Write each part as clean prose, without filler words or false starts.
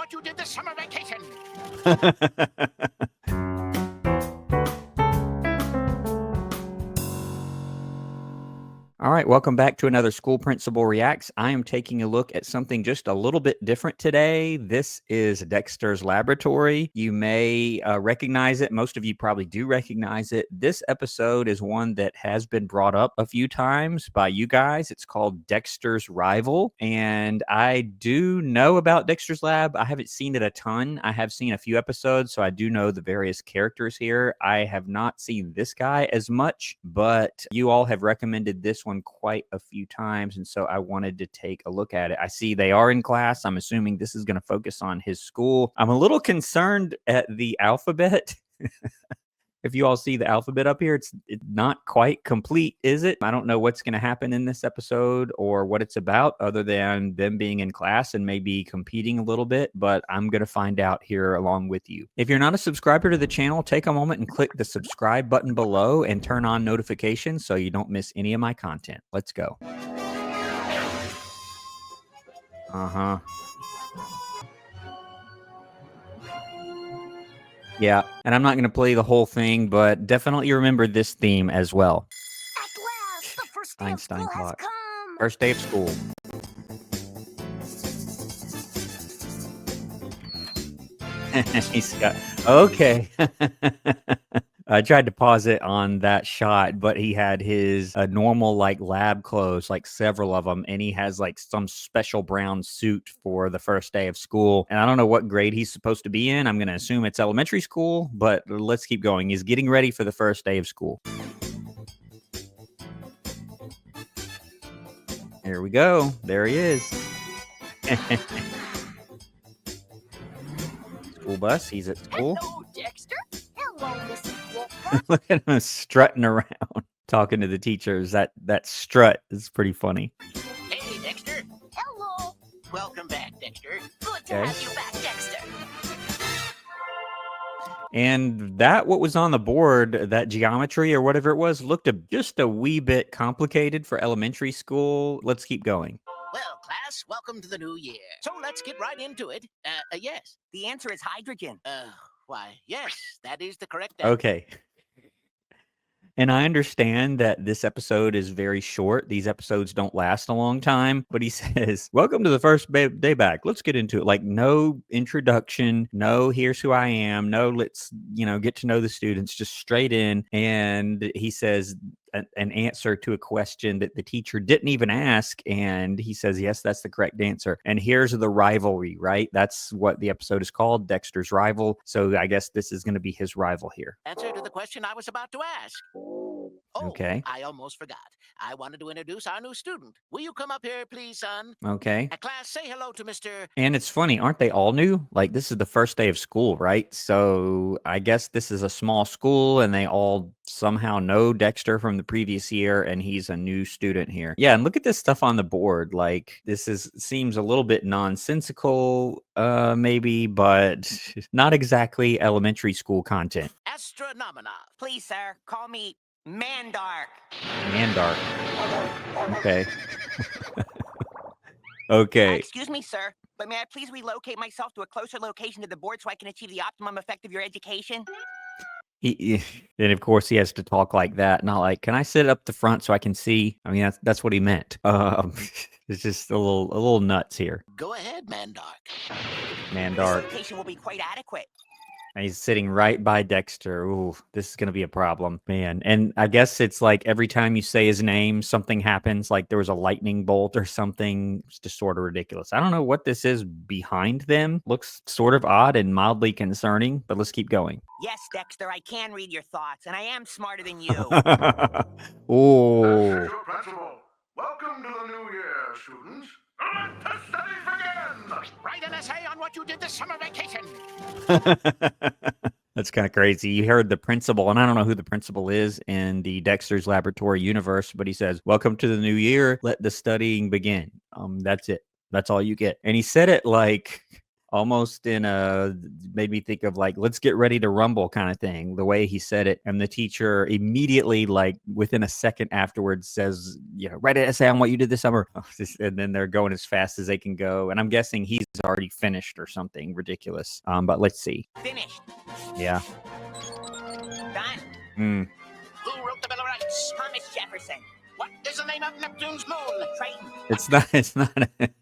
what you did this summer vacation. All right, welcome back to another School Principal Reacts. I am taking a look at something just a little bit different today. This is Dexter's Laboratory. You may recognize it. Most of you probably do recognize it. This episode is one that has been brought up a few times by you guys. It's called Dexter's Rival, and I do know about Dexter's Lab. I haven't seen it a ton. I have seen a few episodes, so I do know the various characters here. I have not seen this guy as much, but you all have recommended this one quite a few times, and so I wanted to take a look at it. I see they are in class. I'm assuming this is going to focus on his school. I'm a little concerned at the alphabet. If you all see the alphabet up here, it's not quite complete, is it? I don't know what's going to happen in this episode or what it's about other than them being in class and maybe competing a little bit, but I'm going to find out here along with you. If you're not a subscriber to the channel, take a moment and click the subscribe button below and turn on notifications so you don't miss any of my content. Let's go. Yeah, and I'm not going to play the whole thing, but definitely remember this theme as well. At last, the first day of Einstein school has clock. come. First day of school. He's got, okay. I tried to pause it on that shot, but he had his normal like lab clothes, like several of them, and he has like some special brown suit for the first day of school. And I don't know what grade he's supposed to be in. I'm going to assume it's elementary school, but let's keep going. He's getting ready for the first day of school. Here we go. There he is. School bus. He's at school. Hello, Dexter. Hello, Mrs. Walker. Look at him strutting around, talking to the teachers. That strut is pretty funny. Hey, Dexter. Hello. Welcome back, Dexter. Good to Okay. have you back, Dexter. And that what was on the board, that geometry or whatever it was, looked just a wee bit complicated for elementary school. Let's keep going. Well, class, welcome to the new year. So let's get right into it. Yes. The answer is hydrogen. Why, yes, that is the correct answer. Okay. And I understand that this episode is very short. These episodes don't last a long time. But he says, welcome to the first day back. Let's get into it. Like, no introduction. No, here's who I am. No, let's, get to know the students. Just straight in. And he says an answer to a question that the teacher didn't even ask. And he says, yes, that's the correct answer. And here's the rivalry, right? That's what the episode is called, Dexter's Rival. So I guess this is going to be his rival here. Answer to the question I was about to ask. Oh, Okay. I almost forgot. I wanted to introduce our new student. Will you come up here, please, son? Okay. Class, say hello to Mr. And it's funny, aren't they all new? Like, this is the first day of school, right? So I guess this is a small school and they all somehow know Dexter from the previous year and he's a new student here. Yeah, and look at this stuff on the board. Like, seems a little bit nonsensical, maybe, but not exactly elementary school content. Astronomina. Please, sir, call me Mandark. Mandark. Okay. Okay. Excuse me, sir, but may I please relocate myself to a closer location to the board so I can achieve the optimum effect of your education? And of course he has to talk like that, not like, can I sit up the front so I can see? I mean, that's what he meant. It's just a little nuts here. Go ahead, Mandark. Mandark. This location will be quite adequate. And he's sitting right by Dexter. Ooh, this is going to be a problem, man. And I guess it's like every time you say his name, something happens. Like there was a lightning bolt or something. It's just sort of ridiculous. I don't know what this is behind them. Looks sort of odd and mildly concerning, but let's keep going. Yes, Dexter, I can read your thoughts, and I am smarter than you. Oh. Official principal, welcome to the new year, students. Let the studies begin! Write an essay on what you did this summer vacation. That's kind of crazy. You heard the principal, and I don't know who the principal is in the Dexter's Laboratory universe, but he says, welcome to the new year. Let the studying begin. That's it. That's all you get. And he said it like almost in a, made me think of like, let's get ready to rumble kind of thing, the way he said it. And the teacher immediately, like within a second afterwards, says, write an essay on what you did this summer. And then they're going as fast as they can go. And I'm guessing he's already finished or something ridiculous. But let's see. Finished. Yeah. Done. Who wrote the Bill of Rights? Thomas Jefferson. What is the name of Neptune's moon? Triton.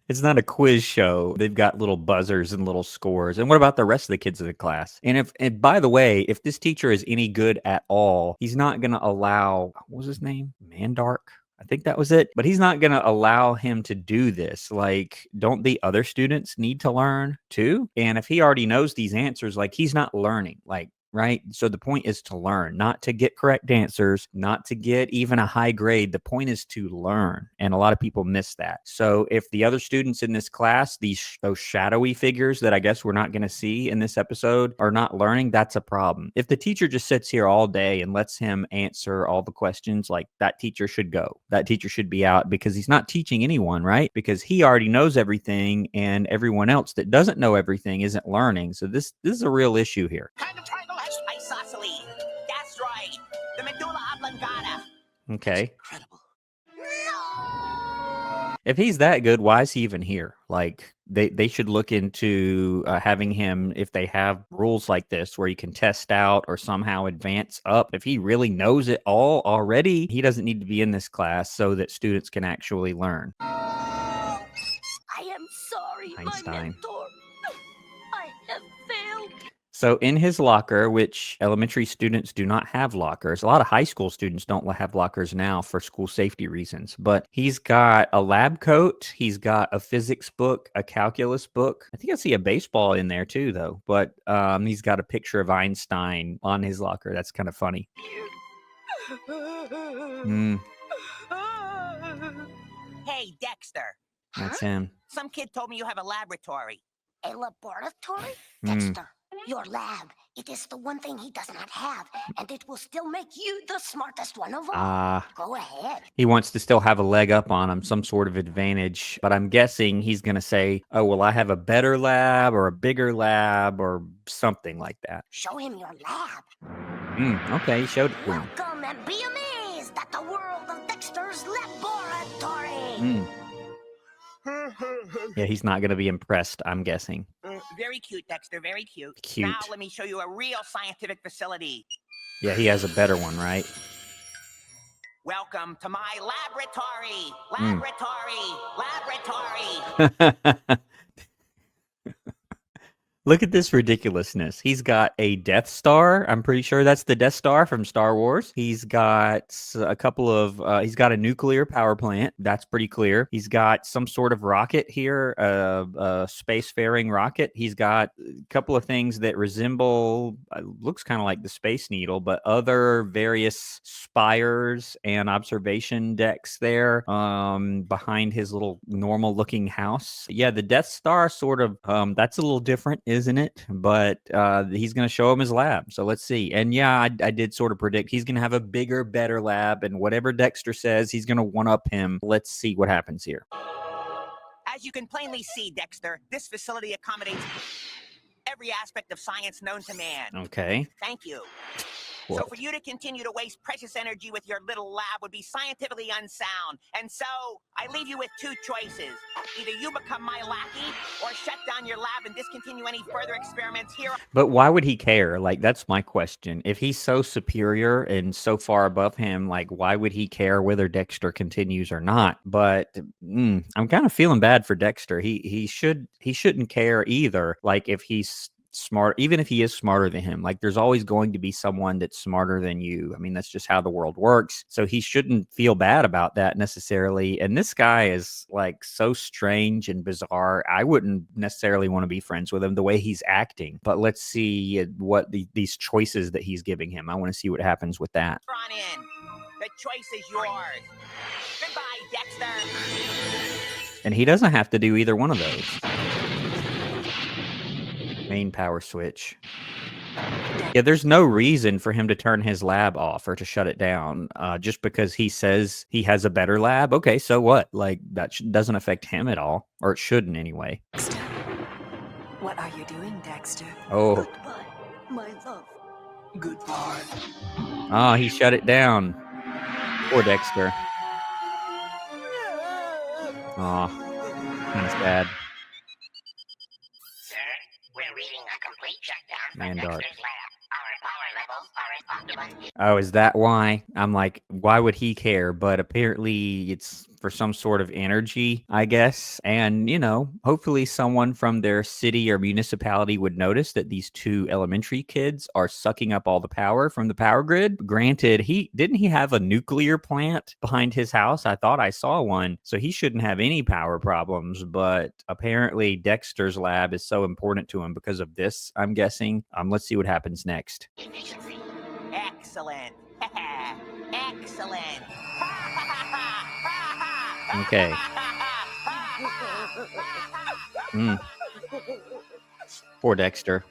It's not a quiz show. They've got little buzzers and little scores. And what about the rest of the kids in the class? And by the way, if this teacher is any good at all, he's not going to allow, what was his name? Mandark? I think that was it. But he's not going to allow him to do this. Like, don't the other students need to learn too? And if he already knows these answers, like, he's not learning. Like, right? So the point is to learn, not to get correct answers, not to get even a high grade. The point is to learn. And a lot of people miss that. So if the other students in this class, those shadowy figures that I guess we're not going to see in this episode, are not learning, that's a problem. If the teacher just sits here all day and lets him answer all the questions, like, that teacher should go. That teacher should be out, because he's not teaching anyone, right? Because he already knows everything, and everyone else that doesn't know everything isn't learning. So this is a real issue here. Kind of triangle has Isosceles. That's right. The medulla oblongata. Okay. incredible. If he's that good, why is he even here? Like, they should look into having him, if they have rules like this where you can test out or somehow advance up. If he really knows it all already, he doesn't need to be in this class so that students can actually learn. I am sorry, Einstein. my mentor. I have failed. So in his locker, which elementary students do not have lockers, a lot of high school students don't have lockers now for school safety reasons, but he's got a lab coat, he's got a physics book, a calculus book. I think I see a baseball in there too, though, but he's got a picture of Einstein on his locker. That's kind of funny. Hey, Dexter. That's him. Some kid told me you have a laboratory. A laboratory? Mm. Dexter, your lab. It is the one thing he does not have, and it will still make you the smartest one of all. Go ahead. He wants to still have a leg up on him, some sort of advantage. But I'm guessing he's going to say, oh, well, I have a better lab or a bigger lab or something like that. Show him your lab. Okay, he showed it to him. Welcome and be amazed at the world of Dexter's laboratory. Yeah, he's not going to be impressed, I'm guessing. Very cute, Dexter. Very cute. Cute. Now let me show you a real scientific facility. Yeah, he has a better one, right? Welcome to my laboratory. Laboratory. Look at this ridiculousness. He's got a Death Star. I'm pretty sure that's the Death Star from Star Wars. He's got a couple of, he's got a nuclear power plant. That's pretty clear. He's got some sort of rocket here, a spacefaring rocket. He's got a couple of things that resemble, looks kind of like the Space Needle, but other various spires and observation decks there behind his little normal looking house. Yeah, the Death Star sort of, that's a little different, isn't it? But he's going to show him his lab. So let's see. And yeah, I did sort of predict he's going to have a bigger, better lab. And whatever Dexter says, he's going to one-up him. Let's see what happens here. As you can plainly see, Dexter, this facility accommodates every aspect of science known to man. Okay. Thank you. What? So for you to continue to waste precious energy with your little lab would be scientifically unsound. And so I leave you with two choices. Either you become my lackey or shut down your lab and discontinue any further experiments here. But why would he care? Like, that's my question. If he's so superior and so far above him, like, why would he care whether Dexter continues or not? But I'm kind of feeling bad for Dexter. He shouldn't care either. Like, if he's smart, even if he is smarter than him, like, there's always going to be someone that's smarter than you. I mean, that's just how the world works. So he shouldn't feel bad about that necessarily. And this guy is like so strange and bizarre. I wouldn't necessarily want to be friends with him the way he's acting. But let's see what these choices that he's giving him. I want to see what happens with that. On in. The choice is yours. Goodbye, Dexter. And he doesn't have to do either one of those. Main power switch. Yeah, there's no reason for him to turn his lab off or to shut it down just because he says he has a better lab. Okay, so what? Like, that doesn't affect him at all, or it shouldn't anyway. What are you doing, Dexter? Oh. Goodbye, my love. Goodbye. Oh, he shut it down. Poor Dexter. Aw. Kind of sad. Sir, we're reading a complete shutdown from Mandark. Dexter's lab. Our power levels are at optimum. Oh, is that why? I'm like, why would he care? But apparently it's for some sort of energy, I guess. And, you know, hopefully someone from their city or municipality would notice that these two elementary kids are sucking up all the power from the power grid. Granted, didn't he have a nuclear plant behind his house? I thought I saw one. So he shouldn't have any power problems. But apparently Dexter's lab is so important to him because of this, I'm guessing. Let's see what happens next. Efficiency. Excellent. Excellent. Okay. Poor Dexter.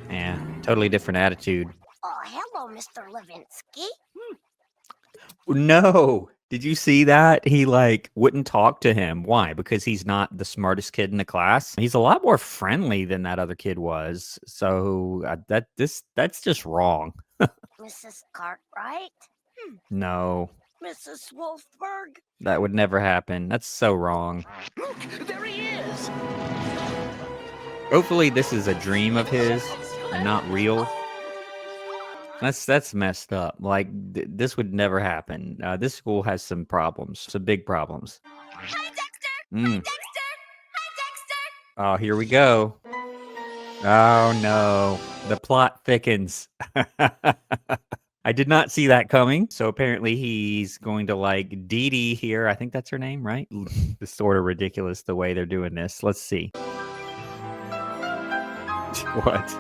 Yeah, totally different attitude. Oh, hello, Mr. Levinsky. No. Did you see that? He wouldn't talk to him. Why? Because he's not the smartest kid in the class. He's a lot more friendly than that other kid was. So that's just wrong. Mrs. Cartwright? No, Mrs. Wolfberg? that would never happen. That's so wrong. Look, there he is. Hopefully this is a dream of his and not real. That's messed up. This would never happen. This school has some problems, some big problems. Hi, Dexter! Mm. Hi, Dexter! Hi, Dexter! Oh, here we go. Oh no, the plot thickens. I did not see that coming. So apparently he's going to like Dee Dee here. I think that's her name, right? It's sort of ridiculous the way they're doing this. Let's see. What?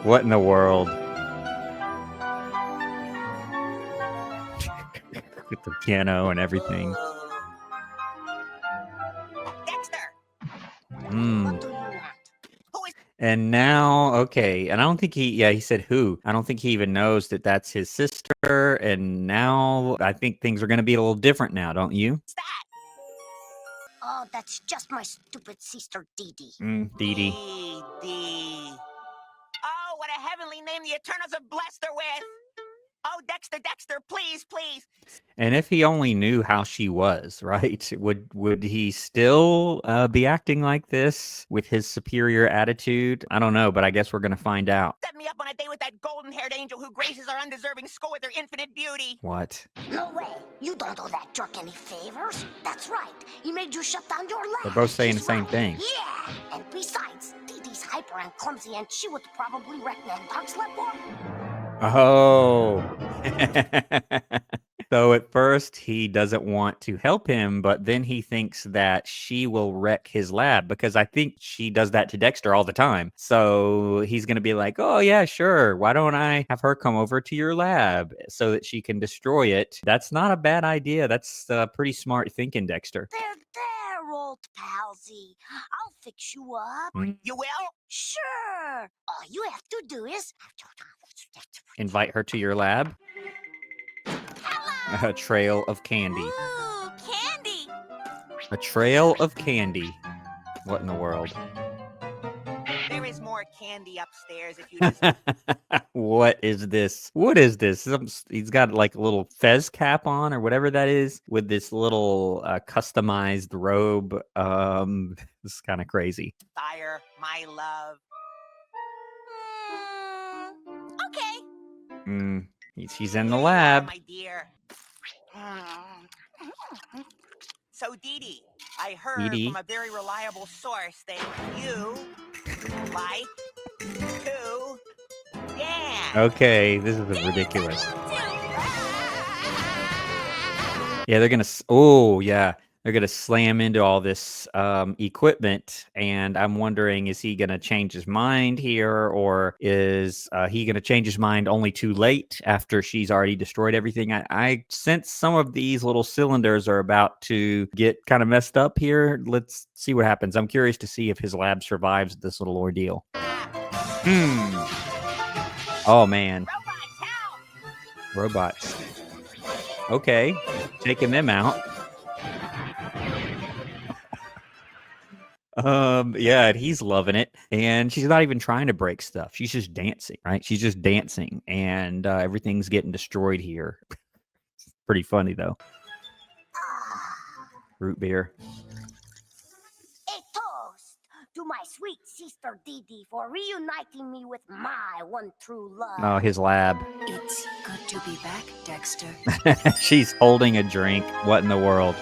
What in the world? With the piano and everything. Dexter! What do you want? And now, okay, and I don't think he said who. I don't think he even knows that that's his sister. And now I think things are going to be a little different now, don't you? What's that? Oh, that's just my stupid sister, Dee Dee. Dee Dee. Dee Dee. Oh, what a heavenly name the Eternals have blessed her with. Oh, Dexter, please, please. And if he only knew how she was, right? Would he still be acting like this with his superior attitude? I don't know, but I guess we're going to find out. Set me up on a date with that golden-haired angel who graces our undeserving school with her infinite beauty. What? No way. You don't owe that jerk any favors. That's right. He made you shut down your lab. They're both saying He's the same right. thing. Yeah. And besides, Dee Dee's hyper and clumsy, and she would probably wreck Mandark's lab more. Oh. So at first he doesn't want to help him, but then he thinks that she will wreck his lab because I think she does that to Dexter all the time. So he's going to be like, oh yeah, sure. Why don't I have her come over to your lab so that she can destroy it? That's not a bad idea. That's pretty smart thinking, Dexter. There, old palsy. I'll fix you up. You will? Sure. All you have to do is... Invite her to your lab. Hello. A trail of candy. Ooh, candy. A trail of candy. What in the world? There is more candy upstairs if you just... What is this? What is this? He's got like a little fez cap on or whatever that is with this little customized robe. This is kind of crazy. Fire, my love. Okay. She's in the lab. My dear. So, Dee Dee, I heard Dee Dee? from a very reliable source that you like to dance. Okay, this is ridiculous. Yeah, they're gonna. Oh, yeah, they're gonna slam into all this equipment, and I'm wondering, is he gonna change his mind here, or is he gonna change his mind only too late after she's already destroyed everything? I sense some of these little cylinders are about to get kind of messed up here. Let's see what happens. I'm curious to see if his lab survives this little ordeal. Oh man. Robots, help! Robots. Okay, taking them out. Yeah, and he's loving it. And she's not even trying to break stuff. She's just dancing, right? She's just dancing, and everything's getting destroyed here. Pretty funny, though. Root beer. A toast to my sweet sister Dee Dee for reuniting me with my one true love. Oh, his lab. It's good to be back, Dexter. She's holding a drink. What in the world?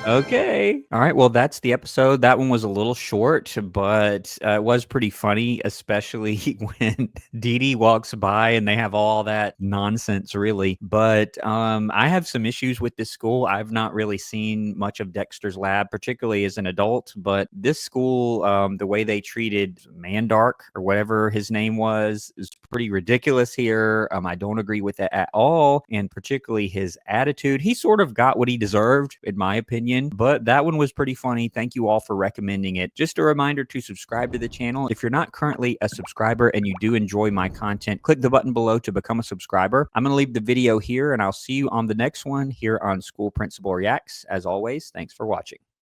Okay. All right. Well, that's the episode. That one was a little short, but it was pretty funny, especially when Dee Dee walks by and they have all that nonsense, really. But I have some issues with this school. I've not really seen much of Dexter's Lab, particularly as an adult. But this school, the way they treated Mandark or whatever his name was, is pretty ridiculous here. I don't agree with it at all. And particularly his attitude. He sort of got what he deserved, in my opinion. But that one was pretty funny. Thank you all for recommending it. Just a reminder to subscribe to the channel. If you're not currently a subscriber and you do enjoy my content, click the button below to become a subscriber. I'm going to leave the video here, and I'll see you on the next one here on School Principal Reacts. As always, thanks for watching.